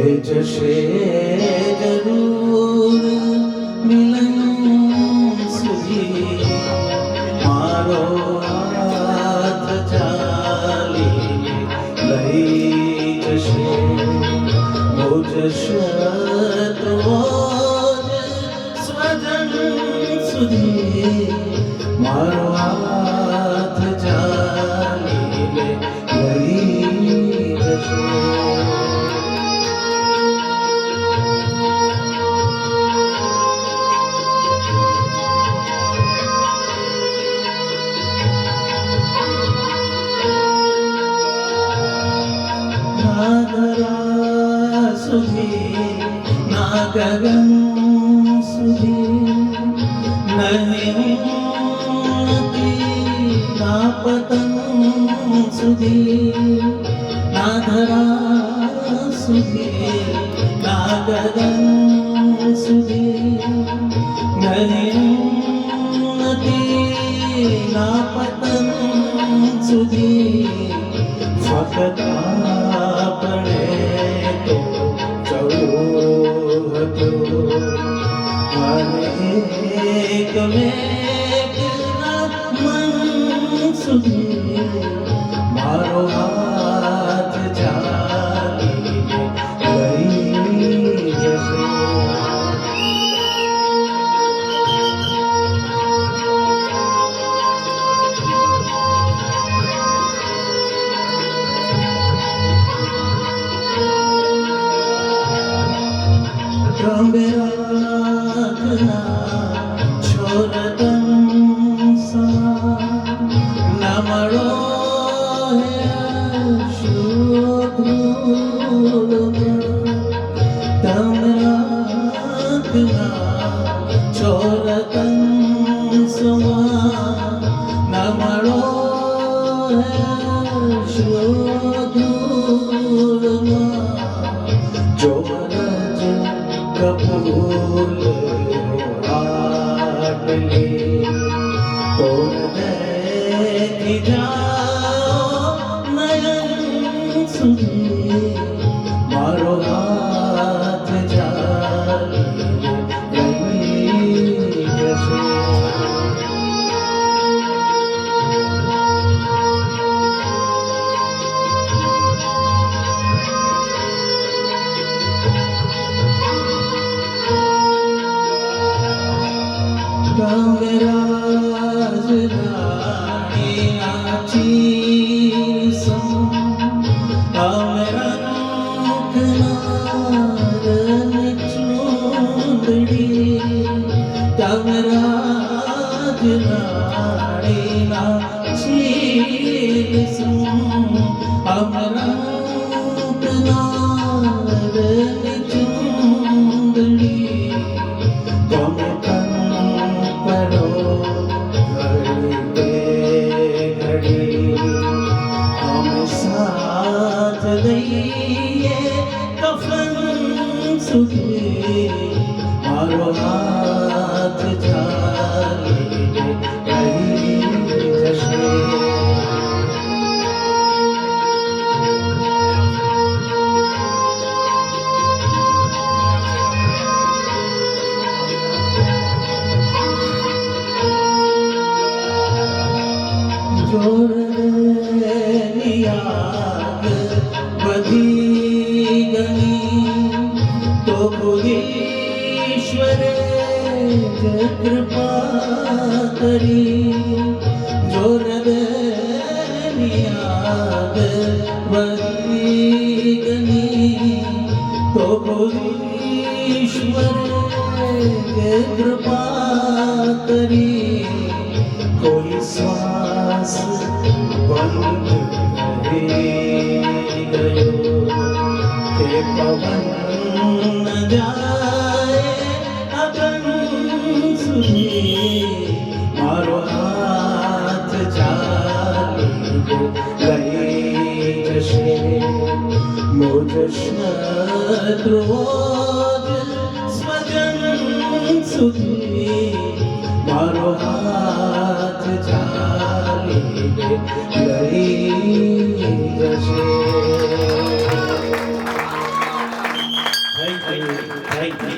જશે જરૂર મિલન સુધી મારો હાથ ચાલી લઈ જશે જશે તો સ્વજન સુધી મારો હાથ ચાલી લઈ જશે ના ગગન સુધી નહીં ના પતંગ સુધી ના ધરા સુધી ના ગગન સુધી નહીં ના પતંગ સુધી ફક્ત આપણે તો જવું હતું અને એકમેકના મન સુધી મારો હાથ ચાલી લઈ જશે છોરતન નમળો છોરતન નમળો કપૂલ આટલે તો દેખી જાઓ નયન સુધી મારો હાથ ચાલી લઈ જશે મારો હાથ ચાલી લઈ જશે જોરની આગ બધી ગઈ તો ઈશ્વરે કૃપા કરી જો હૃદયની આગ બધી ગઈ તો ઈશ્વરે કૃપા કરી કોઈ શ્વાસ બંધ રહી ગયો કે પવન જાય અગન સુધી મારો હાથ ચાલી લઈ જશે મોજ શત્રુઓ સ્વજન સુધી મારો હાથ ચાલી લઈ જશે થેન્ક યુ